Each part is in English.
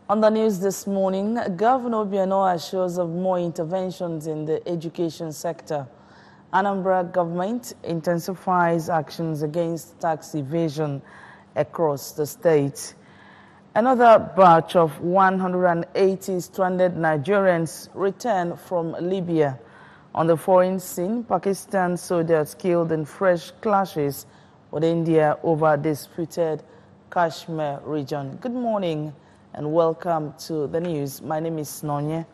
On the news this morning, Governor Obiano assures of more interventions in the education sector. Anambra government intensifies actions against tax evasion across the state. Another batch of 180 stranded Nigerians returned from Libya. On the foreign scene, Pakistan soldiers killed in fresh clashes with India over disputed Kashmir region. Good morning and welcome to the news. My name is Nonye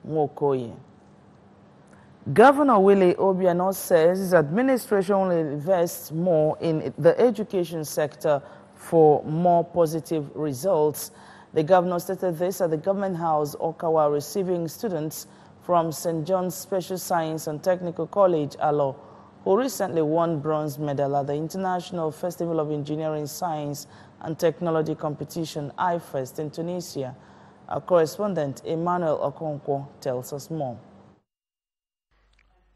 Nwokoye. Governor Willie Obiano says his administration will invest more in the education sector for more positive results. The governor stated this at the Government House, Okawa, receiving students from St. John's Special Science and Technical College, Alo, who recently won bronze medal at the International Festival of Engineering, Science and Technology Competition, IFEST, in Tunisia. Our correspondent, Emmanuel Okonkwo, tells us more.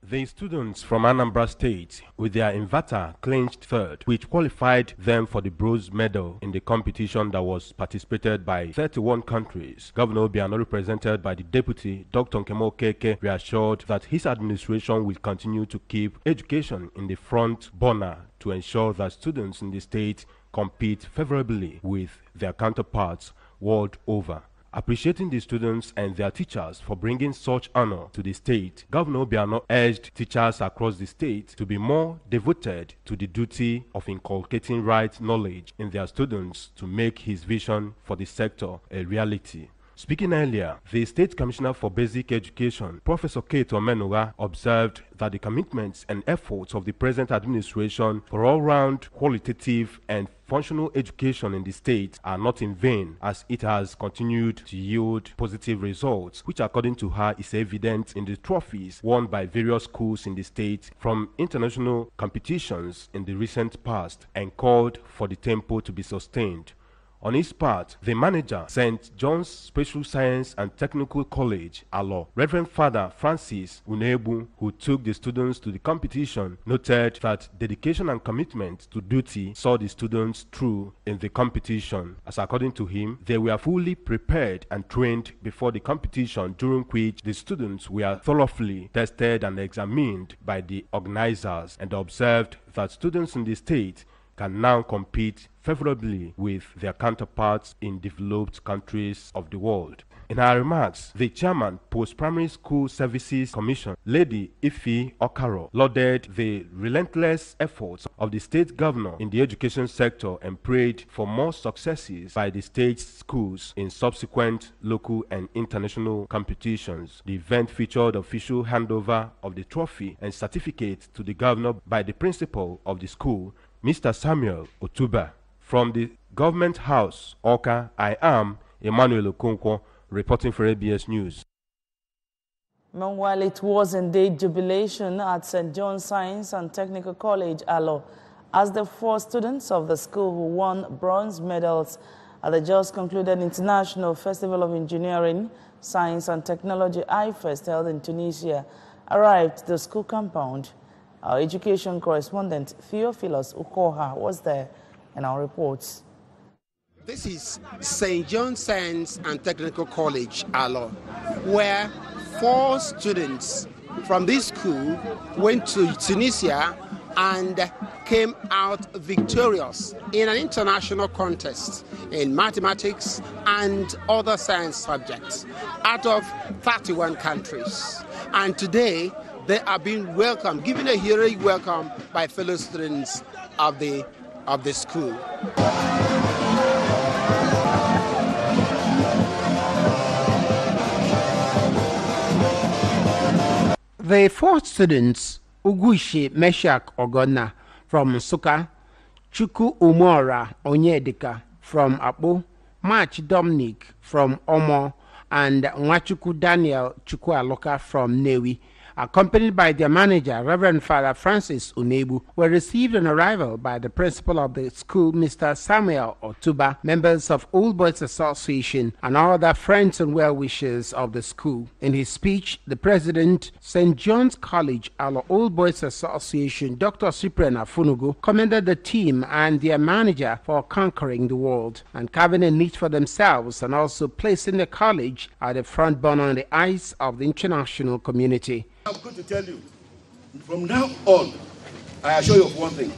The students from Anambra State, with their inverter, clinched third, which qualified them for the bronze medal in the competition that was participated by 31 countries. Governor Obiano, represented by the Deputy, Dr. Nkemo Keke, reassured that his administration will continue to keep education in the front burner to ensure that students in the state compete favorably with their counterparts world over. Appreciating the students and their teachers for bringing such honor to the state, Governor Obiano urged teachers across the state to be more devoted to the duty of inculcating right knowledge in their students to make his vision for the sector a reality. Speaking earlier, the State Commissioner for Basic Education, Professor Kate Omenuga, observed that the commitments and efforts of the present administration for all-round qualitative and functional education in the state are not in vain, as it has continued to yield positive results, which according to her is evident in the trophies won by various schools in the state from international competitions in the recent past, and called for the tempo to be sustained. On his part, the manager, St. John's Special Science and Technical College, Alo, Reverend Father Francis Unebu, who took the students to the competition, noted that dedication and commitment to duty saw the students through in the competition, as according to him, they were fully prepared and trained before the competition, during which the students were thoroughly tested and examined by the organizers, and observed that students in the state can now compete favorably with their counterparts in developed countries of the world. In her remarks, the chairman, Post-Primary School Services Commission, Lady Ifi Okaro, lauded the relentless efforts of the state governor in the education sector and prayed for more successes by the state's schools in subsequent local and international competitions. The event featured official handover of the trophy and certificate to the governor by the principal of the school, Mr. Samuel Otuba. From the Government House, Oka, I am Emmanuel Okonkwo, reporting for ABS News. Meanwhile, it was indeed jubilation at St. John's Science and Technical College, Alo, as the 4 students of the school who won bronze medals at the just concluded International Festival of Engineering, Science and Technology, IFEST, held in Tunisia, arrived to the school compound. Our education correspondent, Theophilus Ukoha, was there in our reports. This is St. John's Science and Technical College, Alo, where 4 students from this school went to Tunisia and came out victorious in an international contest in mathematics and other science subjects out of 31 countries. And today, they are being welcomed, given a heroic welcome by fellow students of the school. The 4 students, Ugushi Meshak Ogonna from Nsukka, Chukwu Umora Onyedika from Akpo, March Dominic from Omo, and Nwachukwu Daniel Chukwualoka from Nnewi, accompanied by their manager, Reverend Father Francis Unebu, were received on arrival by the principal of the school, Mr. Samuel Otuba, members of Old Boys Association, and other friends and well-wishers of the school. In his speech, the president, St. John's College, our Old Boys Association, Dr. Cyprian Afunugu, commended the team and their manager for conquering the world and carving a niche for themselves, and also placing the college at the front burner in the eyes of the international community. I'm going to tell you, from now on, I assure you of one thing.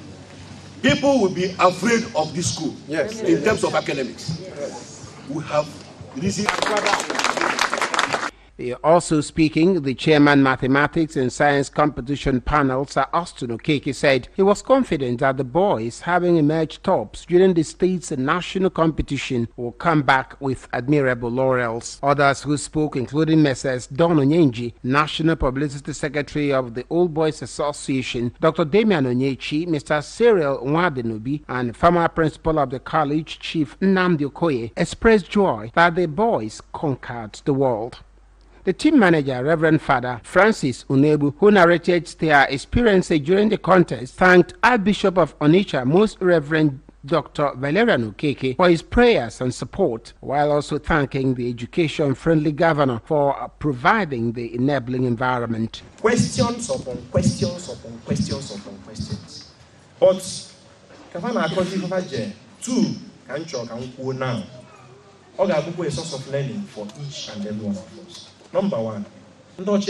People will be afraid of this school in terms of academics. We have reason. Also speaking, the chairman Mathematics and Science Competition panel, Sir Austin Okeke, said he was confident that the boys, having emerged tops during the state's national competition, will come back with admirable laurels. Others who spoke, including Messrs. Don Onyenji, National Publicity Secretary of the Old Boys Association, Dr. Damian Onyechi, Mr. Cyril Nwadenobi, and former principal of the college, Chief Nnamdi Okoye, expressed joy that the boys conquered the world. The team manager, Reverend Father Francis Unebu, who narrated their experiences during the contest, thanked Archbishop of Onitsha, Most Reverend Dr. Valerian Okeke, for his prayers and support, while also thanking the education-friendly governor for providing the enabling environment. Questions upon questions upon questions upon questions. But, two can now. A source of learning for each and every one of us. Number one, so they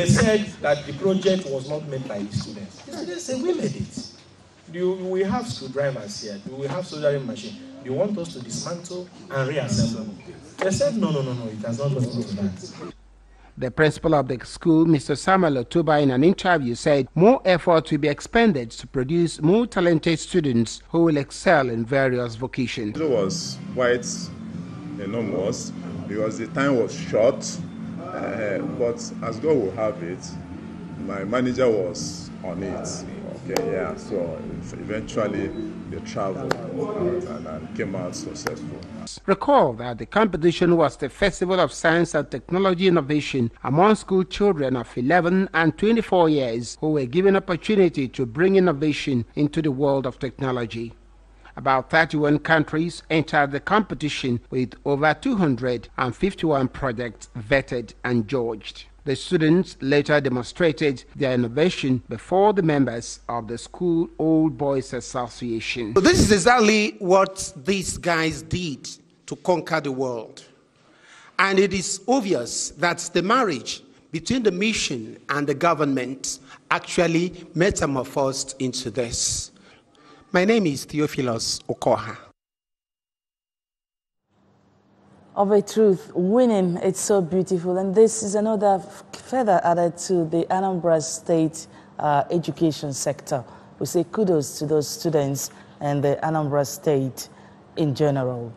said that the project was not made by the students. The students said, we made it. Do we have screwdrivers here? Do we have soldering machine? Do you want us to dismantle and reassemble? They said, no, it has not gone to that. The principal of the school, Mr. Samuel Otuba, in an interview said more effort will be expended to produce more talented students who will excel in various vocations. It was quite enormous because the time was short, but as God will have it, my manager was on it. So eventually they traveled and came out successful. Recall that the competition was the Festival of Science and Technology Innovation among school children of 11 and 24 years who were given opportunity to bring innovation into the world of technology. About 31 countries entered the competition with over 251 projects vetted and judged. The students later demonstrated their innovation before the members of the School Old Boys Association. So this is exactly what these guys did to conquer the world. And it is obvious that the marriage between the mission and the government actually metamorphosed into this. My name is Theophilus Okoha. Of a truth, winning, it's so beautiful. And this is another feather added to the Anambra State education sector. We say kudos to those students and the Anambra State in general.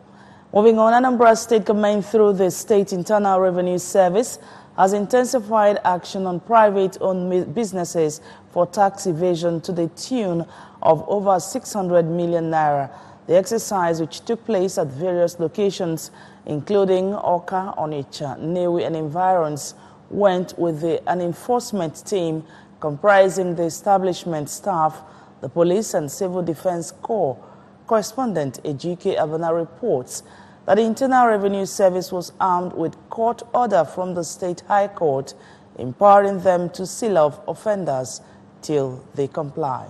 Moving on, Anambra State government through the State Internal Revenue Service has intensified action on private-owned businesses for tax evasion to the tune of over 600 million naira. The exercise, which took place at various locations, including Oka, Onitsha, Newi, and environs, went with an enforcement team comprising the establishment staff, the police and civil defense corps. Correspondent Ejike Abana reports that the Internal Revenue Service was armed with court order from the State High Court, empowering them to seal off offenders till they comply.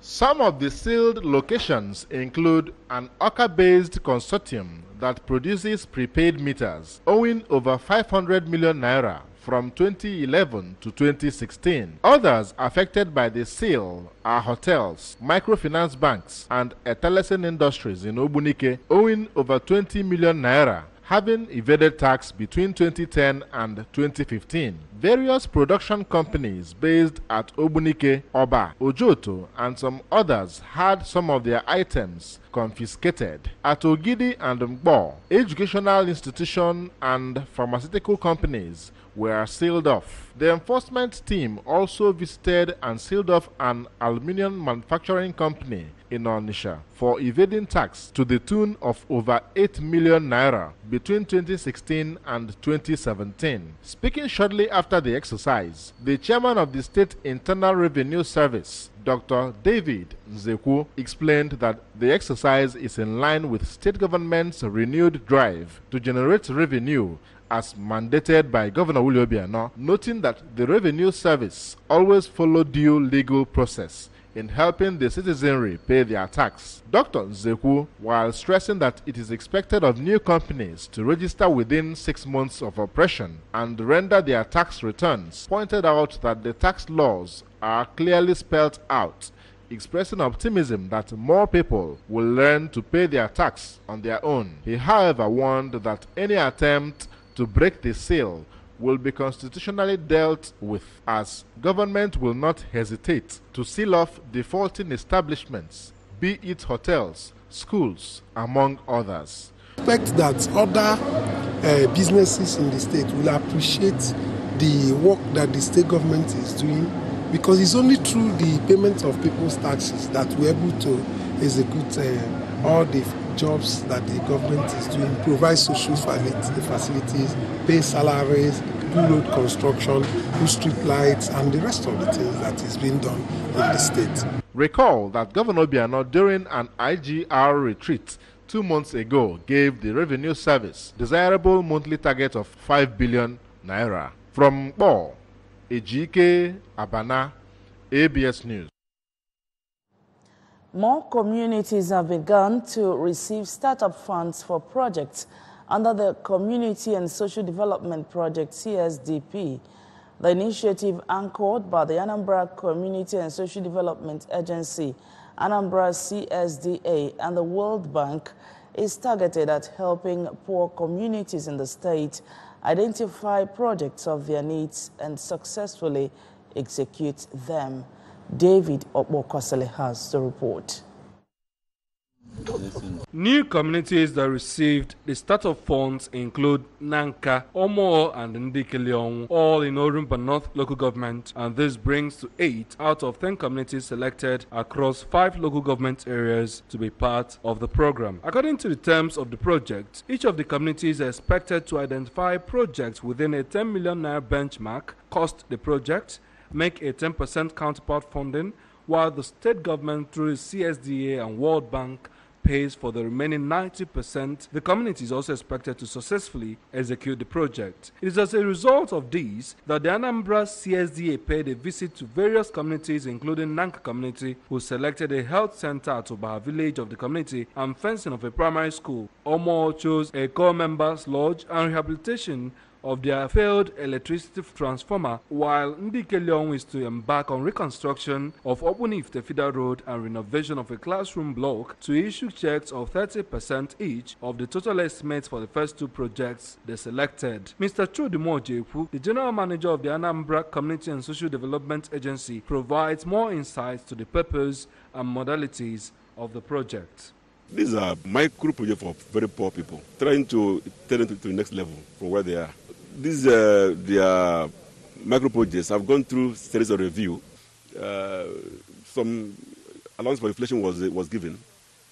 Some of the sealed locations include an Oka-based consortium that produces prepaid meters, owing over 500 million naira from 2011 to 2016. Others affected by the seal are hotels, microfinance banks, and Etelesen Industries in Obunike, owing over 20 million naira, having evaded tax between 2010 and 2015. Various production companies based at Obunike, Oba, Ojoto, and some others had some of their items confiscated. At Ogidi and Mbo, educational institutions and pharmaceutical companies were sealed off. The enforcement team also visited and sealed off an aluminium manufacturing company in Onitsha for evading tax to the tune of over 8 million naira between 2016 and 2017. Speaking shortly after the exercise, the chairman of the State Internal Revenue Service, Dr. David Nzeku, explained that the exercise is in line with state government's renewed drive to generate revenue as mandated by Governor Willie Obiano, noting that the Revenue Service always follow due legal process in helping the citizenry pay their tax. Dr. Nzeku, while stressing that it is expected of new companies to register within 6 months of operation and render their tax returns, pointed out that the tax laws are clearly spelled out, expressing optimism that more people will learn to pay their tax on their own. He, however, warned that any attempt to break the seal will be constitutionally dealt with, as government will not hesitate to seal off defaulting establishments, be it hotels, schools, among others. I expect that other businesses in the state will appreciate the work that the state government is doing, because it's only through the payment of people's taxes that we're able to execute all the jobs that the government is doing, provide social facilities, pay salaries, do road construction, do street lights, and the rest of the things that is being done in the state. Recall that Governor Obiano, during an IGR retreat 2 months ago, gave the Revenue Service desirable monthly target of 5 billion naira. From Bo, Ejike Abana, ABS News. More communities have begun to receive startup funds for projects under the Community and Social Development Project, CSDP. The initiative, anchored by the Anambra Community and Social Development Agency, Anambra CSDA, and the World Bank, is targeted at helping poor communities in the state identify projects of their needs and successfully execute them. David Okbokosele has the report. New communities that received the startup funds include Nanka, Omo, and Ndikeleon, all in Orumba North local government, and this brings to 8 out of 10 communities selected across 5 local government areas to be part of the program. According to the terms of the project, each of the communities are expected to identify projects within a 10 million naira benchmark, cost the project, make a 10% counterpart funding, while the state government through the CSDA and World Bank pays for the remaining 90%. The community is also expected to successfully execute the project. It is as a result of these that the Anambra CSDA paid a visit to various communities, including Nanka community, who selected a health center at Obaha village of the community and fencing of a primary school. Omo chose a core members lodge and rehabilitation of their failed electricity transformer, while Ndikeleon is to embark on reconstruction of Opunif Tefida Road and renovation of a classroom block to issue checks of 30% each of the total estimates for the first 2 projects they selected. Mr. Chodimo Jepu, the General Manager of the Anambra Community and Social Development Agency, provides more insights to the purpose and modalities of the project. These are micro projects for very poor people, trying to take them to the next level from where they are. These their micro projects have gone through series of review. Some allowance for inflation was given,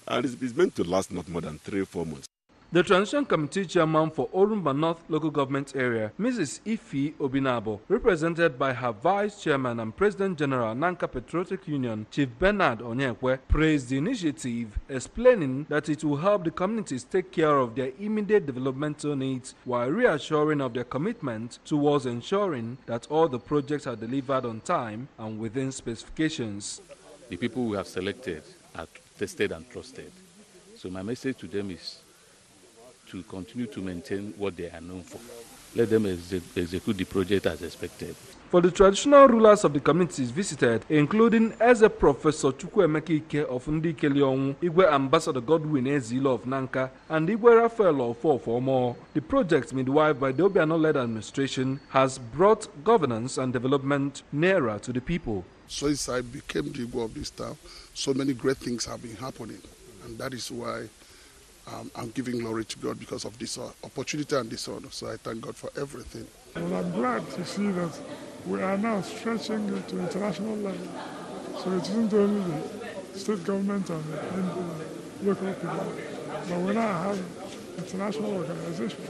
and it's meant to last not more than 3 or 4 months. The Transition Committee Chairman for Orumba North Local Government Area, Mrs. Ifi Obinabo, represented by her Vice Chairman and President General Nanka Patriotic Union, Chief Bernard Onyekwe, praised the initiative, explaining that it will help the communities take care of their immediate developmental needs while reassuring of their commitment towards ensuring that all the projects are delivered on time and within specifications. The people we have selected are tested and trusted. So my message to them is to continue to maintain what they are known for. Let them execute the project as expected. For the traditional rulers of the communities visited, including as a Professor Chukwuemeka Ike of Ndikeleon, Igwe Ambassador Godwin Ezilo of Nanka, and Igwe Raphael of Ofomo, the project midwife by the Obiano-led administration has brought governance and development nearer to the people. So since I became the Igwe of this town, so many great things have been happening, and that is why I'm giving glory to God because of this opportunity and this honor. So I thank God for everything. Well, I'm glad to see that we are now stretching it to international level. So it isn't only the state government and the local people, but we now have international organizations.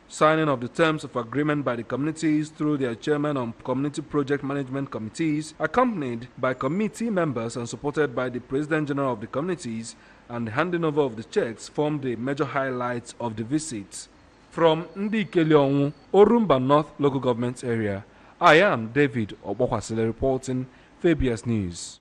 Signing of the terms of agreement by the communities through their chairman on community project management committees, accompanied by committee members and supported by the President General of the communities, and the handing over of the checks formed the major highlights of the visit. From Ndikeleonwu, Orumba North Local Government Area, I am David Obokwasile reporting for ABS News.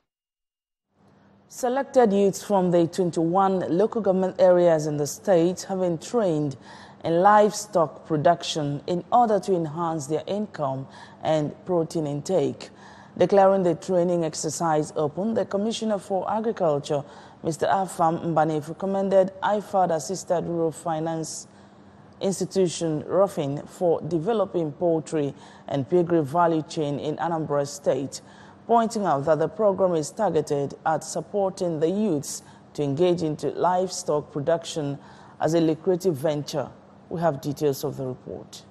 Selected youths from the 21 local government areas in the state have been trained in livestock production in order to enhance their income and protein intake. Declaring the training exercise open, the Commissioner for Agriculture, Mr. Afam Mbanefu, commended IFAD-assisted Rural Finance Institution, ROFIN, for developing poultry and piggery value chain in Anambra State, pointing out that the program is targeted at supporting the youths to engage into livestock production as a lucrative venture. We have details of the report.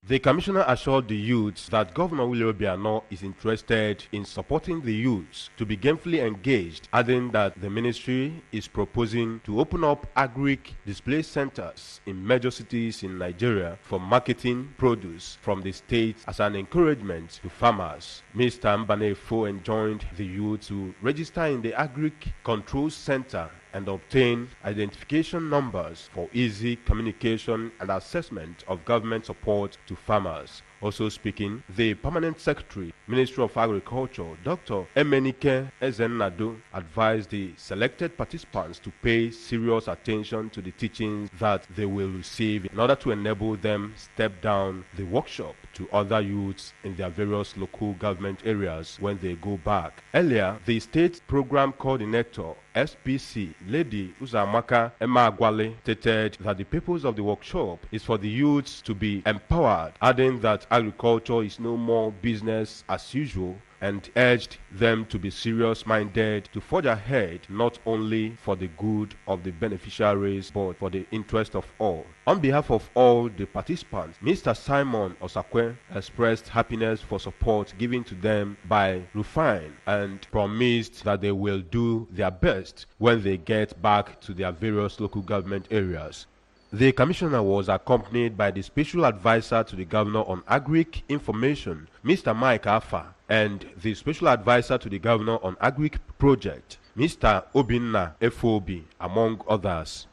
The commissioner assured the youths that Governor Willie Obiano is interested in supporting the youths to be gainfully engaged, adding that the ministry is proposing to open up agric display centers in major cities in Nigeria for marketing produce from the state as an encouragement to farmers. Mr. Mbanefo enjoined the youth to register in the agric control center and obtain identification numbers for easy communication and assessment of government support to farmers. Also speaking, the Permanent Secretary, Ministry of Agriculture, Dr. Emenike Ezennadu, advised the selected participants to pay serious attention to the teachings that they will receive in order to enable them step down the workshop to other youths in their various local government areas when they go back. Earlier, the State Program Coordinator, SPC, Lady Uzamaka Emma-Agwale, stated that the purpose of the workshop is for the youths to be empowered, adding that agriculture is no more business as usual, and urged them to be serious-minded to forge ahead not only for the good of the beneficiaries but for the interest of all. On behalf of all the participants, Mr. Simon Osakwe expressed happiness for support given to them by Rufine and promised that they will do their best when they get back to their various local government areas. The commissioner was accompanied by the special advisor to the governor on agric information, Mr. Mike Afa, and the special advisor to the governor on agric project, Mr. Obinna FOB, among others.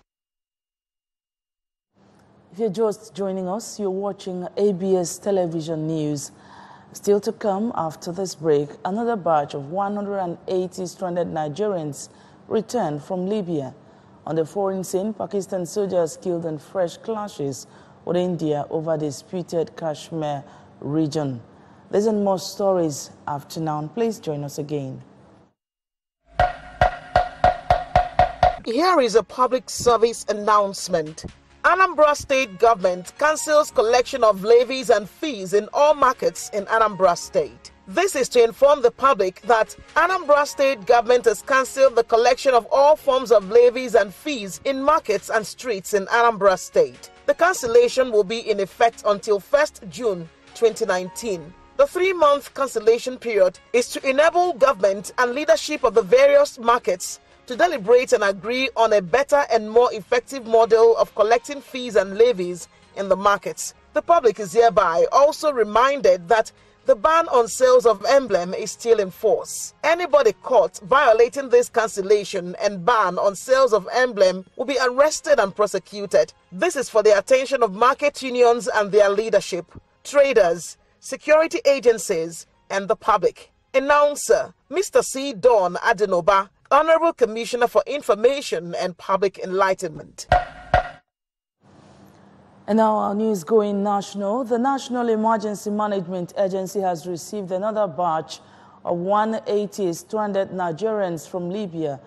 If you're just joining us, you're watching ABS Television News. Still to come after this break, another batch of 180 stranded Nigerians returned from Libya. On the foreign scene, Pakistan soldiers killed in fresh clashes with India over the disputed Kashmir region. These and more stories after now. Please join us again. Here is a public service announcement. Anambra State government cancels collection of levies and fees in all markets in Anambra State. This is to inform the public that Anambra State government has cancelled the collection of all forms of levies and fees in markets and streets in Anambra State. The cancellation will be in effect until 1st June 2019. The 3-month cancellation period is to enable government and leadership of the various markets to deliberate and agree on a better and more effective model of collecting fees and levies in the markets. The public is hereby also reminded that the ban on sales of emblem is still in force. Anybody caught violating this cancellation and ban on sales of emblem will be arrested and prosecuted. This is for the attention of market unions and their leadership, traders, security agencies, and the public. Announcer, Mr. C. Don Adenoba, Honorable Commissioner for Information and Public Enlightenment. And now our news going national. The National Emergency Management Agency has received another batch of 180 stranded Nigerians from Libya.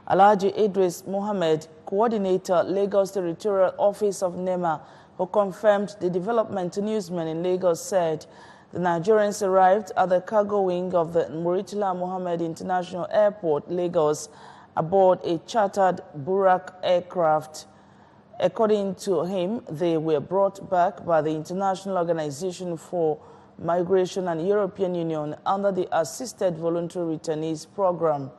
Alhaji Idris Mohammed, Coordinator, Lagos Territorial Office of NEMA, who confirmed the development to newsmen in Lagos, said the Nigerians arrived at the cargo wing of the Muritala Mohammed International Airport, Lagos, aboard a chartered Burak aircraft. According to him, they were brought back by the International Organization for Migration and European Union under the Assisted Voluntary Returnees Program.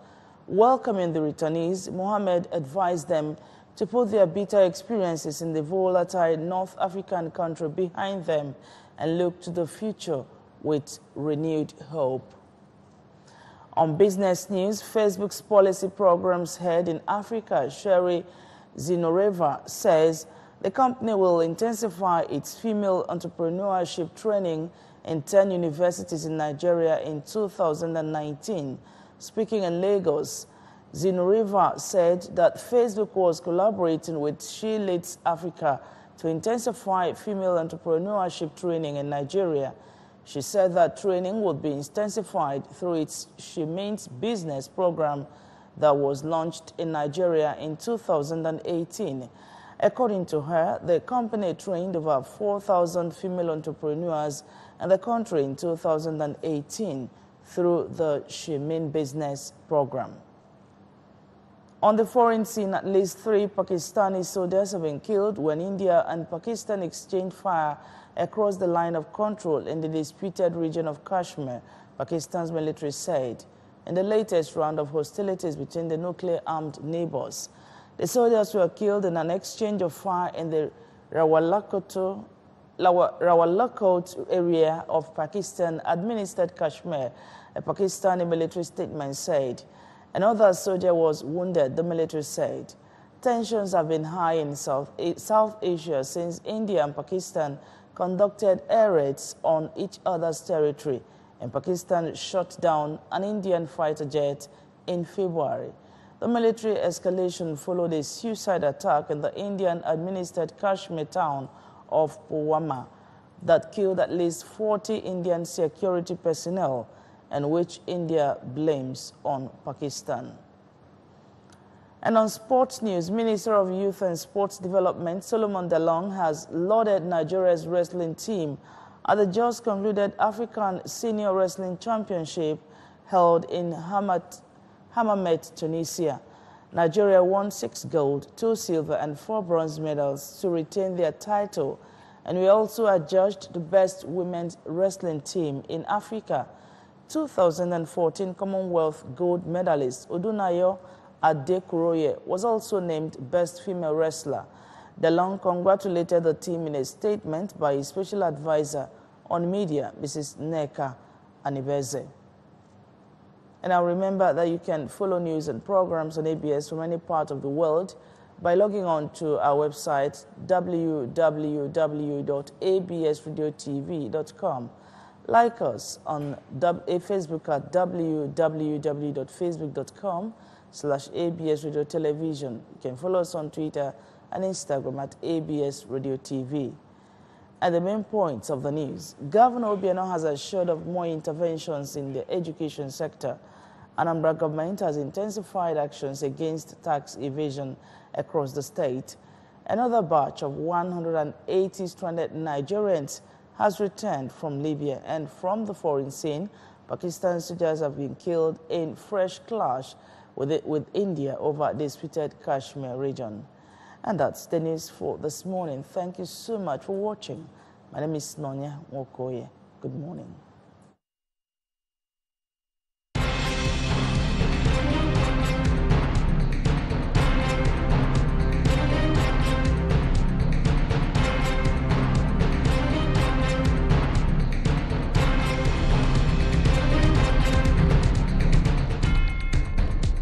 Welcoming the returnees, Mohammed advised them to put their bitter experiences in the volatile North African country behind them and look to the future with renewed hope. On business news, Facebook's policy programs head in Africa, Sherry Zinoreva, says the company will intensify its female entrepreneurship training in 10 universities in Nigeria in 2019. Speaking in Lagos, Zinoreva said that Facebook was collaborating with She Leads Africa to intensify female entrepreneurship training in Nigeria. She said that training would be intensified through its She Means Business program that was launched in Nigeria in 2018. According to her, the company trained over 4,000 female entrepreneurs in the country in 2018 through the She Means Business program. On the foreign scene, at least 3 Pakistani soldiers have been killed when India and Pakistan exchanged fire across the line of control in the disputed region of Kashmir, Pakistan's military said. In the latest round of hostilities between the nuclear-armed neighbors, the soldiers were killed in an exchange of fire in the Rawalakot area of Pakistan-administered Kashmir, a Pakistani military statement said. Another soldier was wounded, the military said. Tensions have been high in South Asia since India and Pakistan conducted air raids on each other's territory, and Pakistan shot down an Indian fighter jet in February. The military escalation followed a suicide attack in the Indian-administered Kashmir town of Pulwama that killed at least 40 Indian security personnel, and which India blames on Pakistan. And on sports news, Minister of Youth and Sports Development Solomon Dalong has lauded Nigeria's wrestling team at the just concluded African Senior Wrestling Championship held in Hammamet, Tunisia. Nigeria won 6 gold, 2 silver and 4 bronze medals to retain their title, and we also adjudged the best women's wrestling team in Africa. 2014 Commonwealth gold medalist Odunayo Adekuroye was also named Best Female Wrestler. DeLong congratulated the team in a statement by his special advisor on media, Mrs. Neka Anibeze. And now remember that you can follow news and programs on ABS from any part of the world by logging on to our website www.absradiotv.com. Like us on Facebook at www.facebook.com/ABS Radio Television. You can follow us on Twitter and Instagram at ABS Radio TV. At the main points of the news, Governor Obiano has assured of more interventions in the education sector. Anambra government has intensified actions against tax evasion across the state. Another batch of 180 stranded Nigerians has returned from Libya, and from the foreign scene, Pakistan soldiers have been killed in fresh clash with India over the disputed Kashmir region. And that's the news for this morning. Thank you so much for watching. My name is Nonya Mokoye. Good morning.